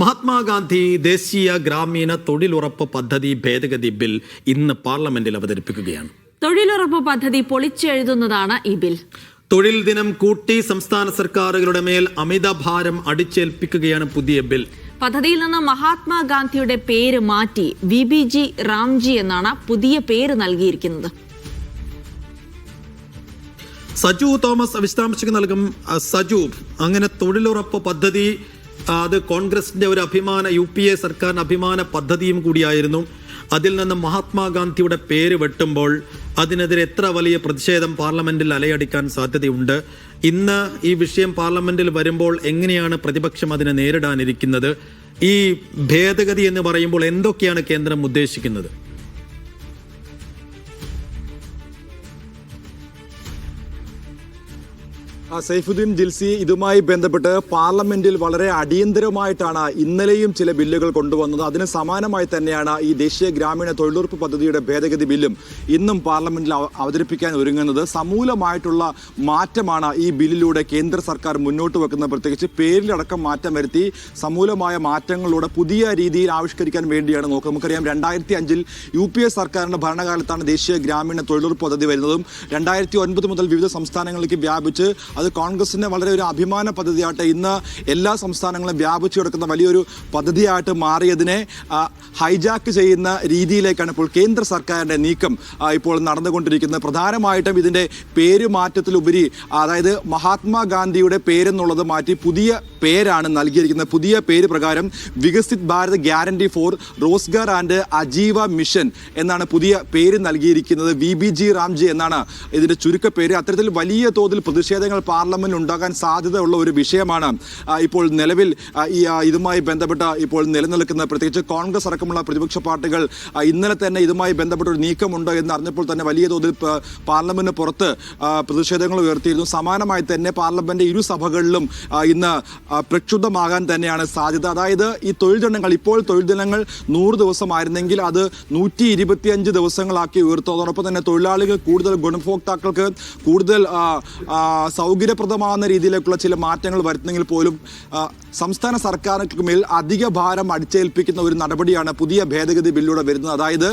മഹാത്മാഗാന്ധി ദേശീയ ഗ്രാമീണ തൊഴിലുറപ്പ് പദ്ധതി ഭേദഗതി ബിൽ ഇന്ന് പാർലമെന്റിൽ അവതരിപ്പിക്കുകയാണ്. തൊഴിലുറപ്പ് പദ്ധതി പൊളിച്ചെഴുതുന്നതാണ് ഈ ബിൽ. തൊഴിൽ ദിനം കൂട്ടി സംസ്ഥാന സർക്കാരുകളുടെ മേൽ അമിതഭാരം അടിച്ചേൽപ്പിക്കുകയാണ് പുതിയ ബിൽ. പദ്ധതിയിൽ നിന്ന് മഹാത്മാഗാന്ധിയുടെ പേര് മാറ്റി വിബിജി റാംജി എന്നാണ് പുതിയ പേര് നൽകിയിരിക്കുന്നത്. സജു തോമസ് വിശദാംശങ്ങൾ നൽകും. സജു, അങ്ങനെ തൊഴിലുറപ്പ് പദ്ധതി അത് കോൺഗ്രസിന്റെ ഒരു അഭിമാന UPA സർക്കാരിന് അഭിമാന പദ്ധതിയും കൂടിയായിരുന്നു. അതിൽ നിന്ന് മഹാത്മാഗാന്ധിയുടെ പേര് വെട്ടുമ്പോൾ അതിനെതിരെ എത്ര വലിയ പ്രതിഷേധം പാർലമെന്റിൽ അലയടിക്കാൻ സാധ്യതയുണ്ട്? ഇന്ന് ഈ വിഷയം പാർലമെന്റിൽ വരുമ്പോൾ എങ്ങനെയാണ് പ്രതിപക്ഷം അതിനെ നേരിടാനിരിക്കുന്നത്? ഈ ഭേദഗതി എന്ന് പറയുമ്പോൾ എന്തൊക്കെയാണ് കേന്ദ്രം ഉദ്ദേശിക്കുന്നത്? സൈഫുദ്ദീൻ ജിൽസി, ഇതുമായി ബന്ധപ്പെട്ട് പാർലമെന്റിൽ വളരെ അടിയന്തരമായിട്ടാണ് ഇന്നലെയും ചില ബില്ലുകൾ കൊണ്ടുവന്നത്. അതിന് സമാനമായി തന്നെയാണ് ഈ ദേശീയ ഗ്രാമീണ തൊഴിലുറപ്പ് പദ്ധതിയുടെ ഭേദഗതി ബില്ലും ഇന്നും പാർലമെന്റിൽ അവതരിപ്പിക്കാൻ ഒരുങ്ങുന്നത്. സമൂലമായിട്ടുള്ള മാറ്റമാണ് ഈ ബില്ലിലൂടെ കേന്ദ്ര സർക്കാർ മുന്നോട്ട് വെക്കുന്നത്. പ്രത്യേകിച്ച് പേരിലടക്കം മാറ്റം വരുത്തി സമൂലമായ മാറ്റങ്ങളിലൂടെ പുതിയ രീതിയിൽ ആവിഷ്കരിക്കാൻ വേണ്ടിയാണ് നോക്കുന്നത്. നമുക്കറിയാം 2005-ൽ UPA സർക്കാരിന്റെ ഭരണകാലത്താണ് ദേശീയ ഗ്രാമീണ തൊഴിലുറപ്പ് പദ്ധതി വരുന്നതും 2009 മുതൽ വിവിധ സംസ്ഥാനങ്ങളിലേക്ക് വ്യാപിച്ച് അത് കോൺഗ്രസിന്റെ വളരെ ഒരു അഭിമാന പദ്ധതിയായിട്ട് ഇന്ന് എല്ലാ സംസ്ഥാനങ്ങളും വ്യാപിച്ചു കിടക്കുന്ന വലിയൊരു പദ്ധതിയായിട്ട് മാറിയതിനെ ഹൈജാക്ക് ചെയ്യുന്ന രീതിയിലേക്കാണ് ഇപ്പോൾ കേന്ദ്ര സർക്കാരിന്റെ നീക്കം ഇപ്പോൾ നടന്നുകൊണ്ടിരിക്കുന്നത്. പ്രധാനമായിട്ടും ഇതിന്റെ പേര് മാറ്റത്തിലുപരി, അതായത് മഹാത്മാഗാന്ധിയുടെ പേരെന്നുള്ളത് മാറ്റി പുതിയ പേരാണ് നൽകിയിരിക്കുന്നത്. പുതിയ പേര് പ്രകാരം Viksit Bharat guarantee for Rozgar and Ajeevika mission എന്നാണ് പുതിയ പേര് നൽകിയിരിക്കുന്നത്. വിബിജി റാംജി എന്നാണ് ഇതിന്റെ ചുരുക്കപ്പേര്. അത്തരത്തിൽ വലിയ തോതിൽ പ്രതിഷേധങ്ങൾ പാർലമെന്റിൽ ഉണ്ടാകാൻ സാധ്യതയുള്ള ഒരു വിഷയമാണ് ഇപ്പോൾ നിലവിൽ ഇതുമായി ബന്ധപ്പെട്ട് ഇപ്പോൾ നിലനിൽക്കുന്നത്. പ്രത്യേകിച്ച് കോൺഗ്രസ് അടക്കമുള്ള പ്രതിപക്ഷ പാർട്ടികൾ ഇന്നലെ തന്നെ ഇതുമായി ബന്ധപ്പെട്ട ഒരു നീക്കമുണ്ട് എന്ന് അറിഞ്ഞപ്പോൾ തന്നെ വലിയ തോതിൽ പാർലമെന്റിന് പുറത്ത് പ്രതിഷേധങ്ങൾ ഉയർത്തിയിരുന്നു. സമാനമായി തന്നെ പാർലമെന്റ് ഇരുസഭകളിലും ഇന്ന് പ്രക്ഷുബ്ധമാകാൻ തന്നെയാണ് സാധ്യത. അതായത് ഈ തൊഴിൽ ദിനങ്ങൾ, ഇപ്പോൾ തൊഴിൽ ദിനങ്ങൾ 100 ദിവസമായിരുന്നെങ്കിൽ അത് 125 ദിവസങ്ങളാക്കി ഉയർത്തും. അതോടൊപ്പം തന്നെ തൊഴിലാളികൾ കൂടുതൽ ഗുണഭോക്താക്കൾക്ക് കൂടുതൽ സൗകര്യപ്രദമാകുന്ന രീതിയിലേക്കുള്ള ചില മാറ്റങ്ങൾ വരുത്തുന്നെങ്കിൽ പോലും സംസ്ഥാന സർക്കാരുകൾക്ക് മേൽ അധിക ഭാരം അടിച്ചേൽപ്പിക്കുന്ന ഒരു നടപടിയാണ് പുതിയ ഭേദഗതി ബില്ലിലൂടെ വരുന്നത്. അതായത്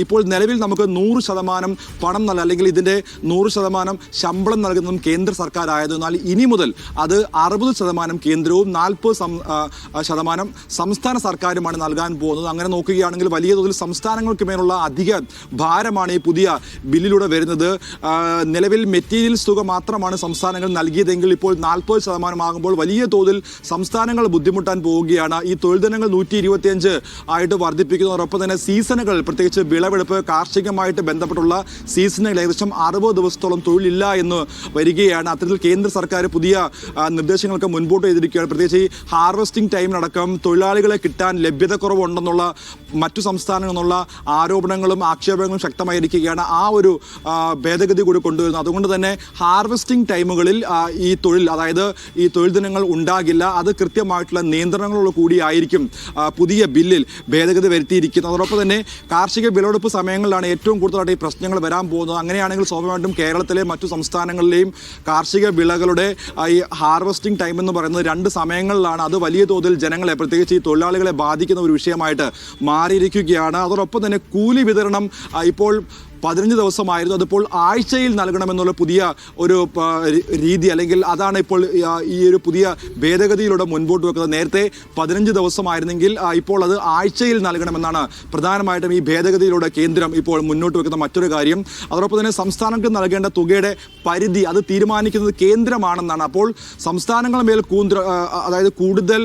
ഇപ്പോൾ നിലവിൽ നമുക്ക് 100% പണം അല്ലെങ്കിൽ ഇതിൻ്റെ 100% ശമ്പളം നൽകുന്നതും കേന്ദ്ര സർക്കാർ ആയതിനാൽ ഇനി മുതൽ അത് 60% കേന്ദ്രവും 40% സംസ്ഥാന സർക്കാരുമാണ് നൽകാൻ പോകുന്നത്. അങ്ങനെ നോക്കുകയാണെങ്കിൽ വലിയ തോതിൽ സംസ്ഥാനങ്ങൾക്ക് മേലുള്ള അധിക ഭാരമാണ് ഈ പുതിയ ബില്ലിലൂടെ വരുന്നത്. നിലവിൽ മെറ്റീരിയൽസ് തുക മാത്രമാണ് സംസ്ഥാനങ്ങൾ നൽകിയതെങ്കിൽ ഇപ്പോൾ 40% ആകുമ്പോൾ വലിയ തോതിൽ സംസ്ഥാനങ്ങൾ ബുദ്ധിമുട്ടാൻ പോവുകയാണ്. ഈ തൊഴിൽ ദിനങ്ങൾ 125 ആയിട്ട് വർദ്ധിപ്പിക്കുന്നതോടൊപ്പം തന്നെ സീസണുകൾ, പ്രത്യേകിച്ച് വിളവെടുപ്പ്, കാർഷികമായിട്ട് ബന്ധപ്പെട്ടുള്ള സീസണുകൾ ഏകദേശം 60 ദിവസത്തോളം തൊഴിലില്ല എന്ന് വരികയാണ്. അത്തരത്തിൽ കേന്ദ്ര സർക്കാർ പുതിയ നിർദ്ദേശങ്ങൾക്ക് മുൻപോട്ട് ചെയ്തിരിക്കുകയാണ്. പ്രത്യേകിച്ച് ഈ ഹാർവെസ്റ്റിംഗ് ടൈമിനടക്കം തൊഴിലാളികളെ കിട്ടാൻ ലഭ്യത കുറവുണ്ടെന്നുള്ള മറ്റു സംസ്ഥാനങ്ങളിൽ നിന്നുള്ള ആരോപണങ്ങളും ആക്ഷേപങ്ങളും ശക്തമായിരിക്കുകയാണ്. ആ ഒരു ഭേദഗതി കൂടി കൊണ്ടുവരുന്നു. അതുകൊണ്ട് തന്നെ ഹാർവെസ്റ്റിംഗ് ടൈമുകളിൽ ഈ തൊഴിൽ, അതായത് ഈ തൊഴിൽ ദിനങ്ങൾ ഉണ്ടാകില്ല. അത് കൃത്യമായിട്ടുള്ള നിയന്ത്രണങ്ങളോട് കൂടിയായിരിക്കും പുതിയ ബില്ലിൽ ഭേദഗതി വരുത്തിയിരിക്കുന്നത്. അതോടൊപ്പം തന്നെ കാർഷിക വിളവെടുപ്പ് സമയങ്ങളിലാണ് ഏറ്റവും കൂടുതലായിട്ട് ഈ പ്രശ്നങ്ങൾ വരാൻ പോകുന്നത്. അങ്ങനെയാണെങ്കിൽ സ്വാഭാവികമായിട്ടും കേരളത്തിലെ മറ്റു സംസ്ഥാനങ്ങളിലെയും കാർഷിക വിളകളുടെ ഈ ഹാർവെസ്റ്റിംഗ് ടൈം എന്ന് പറയുന്നത് 2 സമയങ്ങളിലാണ്. അത് വലിയ തോതിൽ ജനങ്ങളെ, പ്രത്യേകിച്ച് ഈ തൊഴിലാളികളെ ബാധിക്കുന്ന ഒരു വിഷയമായിട്ട് മാറിയിരിക്കുകയാണ്. അതോടൊപ്പം തന്നെ കൂലി വിതരണം ഇപ്പോൾ 15 ദിവസമായിരുന്നു. അതിപ്പോൾ ആഴ്ചയിൽ നൽകണമെന്നുള്ള പുതിയ ഒരു രീതി, അല്ലെങ്കിൽ അതാണ് ഇപ്പോൾ ഈ ഒരു പുതിയ ഭേദഗതിയിലൂടെ മുൻപോട്ട് വെക്കുന്നത്. നേരത്തെ 15 ദിവസമായിരുന്നെങ്കിൽ ഇപ്പോൾ അത് ആഴ്ചയിൽ നൽകണമെന്നാണ് പ്രധാനമായിട്ടും ഈ ഭേദഗതിയിലൂടെ കേന്ദ്രം ഇപ്പോൾ മുന്നോട്ട് വെക്കുന്ന മറ്റൊരു കാര്യം. അതോടൊപ്പം തന്നെ സംസ്ഥാനങ്ങൾക്ക് നൽകേണ്ട തുകയുടെ പരിധി അത് തീരുമാനിക്കുന്നത് കേന്ദ്രമാണെന്നാണ്. അപ്പോൾ സംസ്ഥാനങ്ങളുടെ മേൽ അതായത് കൂടുതൽ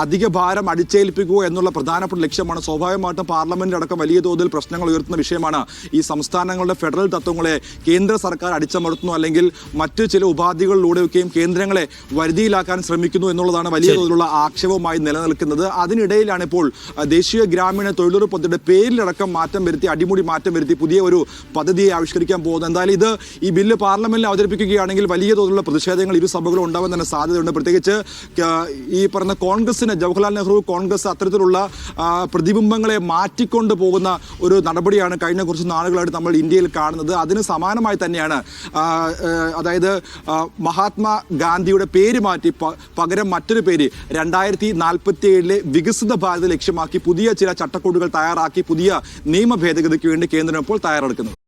അധിക ഭാരം അടിച്ചേൽപ്പിക്കുക എന്നുള്ള പ്രധാനപ്പെട്ട ലക്ഷ്യമാണ്. സ്വാഭാവികമായിട്ടും പാർലമെന്റിലടക്കം വലിയ തോതിൽ പ്രശ്നങ്ങൾ ഉയർത്തുന്ന വിഷയമാണ്. ഈ സംസ്ഥാനങ്ങളുടെ ഫെഡറൽ തത്വങ്ങളെ കേന്ദ്ര സർക്കാർ അടിച്ചമർത്തുന്നു, അല്ലെങ്കിൽ മറ്റു ചില ഉപാധികളിലൂടെയൊക്കെയും കേന്ദ്രങ്ങളെ വരുതിയിലാക്കാൻ ശ്രമിക്കുന്നു എന്നുള്ളതാണ് വലിയ തോതിലുള്ള ആക്ഷേപമായി നിലനിൽക്കുന്നത്. അതിനിടയിലാണ് ഇപ്പോൾ ദേശീയ ഗ്രാമീണ തൊഴിലുറപ്പ് പദ്ധതിയുടെ പേരിലടക്കം മാറ്റം വരുത്തി, അടിമുടി മാറ്റം വരുത്തി പുതിയ ഒരു പദ്ധതിയെ ആവിഷ്കരിക്കാൻ പോകുന്നത്. എന്തായാലും ഈ ബില്ല് പാർലമെന്റിൽ അവതരിപ്പിക്കുകയാണെങ്കിൽ വലിയ തോതിലുള്ള പ്രതിഷേധങ്ങൾ ഇരു സഭകളും ഉണ്ടാവാൻ തന്നെ സാധ്യതയുണ്ട്. പ്രത്യേകിച്ച് ഈ പറഞ്ഞ കോൺഗ്രസിന്, ജവഹർലാൽ നെഹ്റു കോൺഗ്രസ് അത്തരത്തിലുള്ള പ്രതിബിംബങ്ങളെ മാറ്റിക്കൊണ്ട് പോകുന്ന ഒരു നടപടിയാണ് കഴിഞ്ഞ കുറച്ച് നാളുകളായിട്ട് നമ്മൾ ഇന്ത്യയിൽ കാണുന്നത്. അതിന് സമാനമായി തന്നെയാണ് അതായത് മഹാത്മാഗാന്ധിയുടെ പേര് മാറ്റി പകരം മറ്റൊരു പേര് 2047 വികസിത ഭാരത ലക്ഷ്യമാക്കി പുതിയ ചില ചട്ടക്കൂടുകൾ തയ്യാറാക്കി പുതിയ നിയമ ഭേദഗതിക്ക് വേണ്ടി കേന്ദ്രം ഇപ്പോൾ തയ്യാറെടുക്കുന്നത്.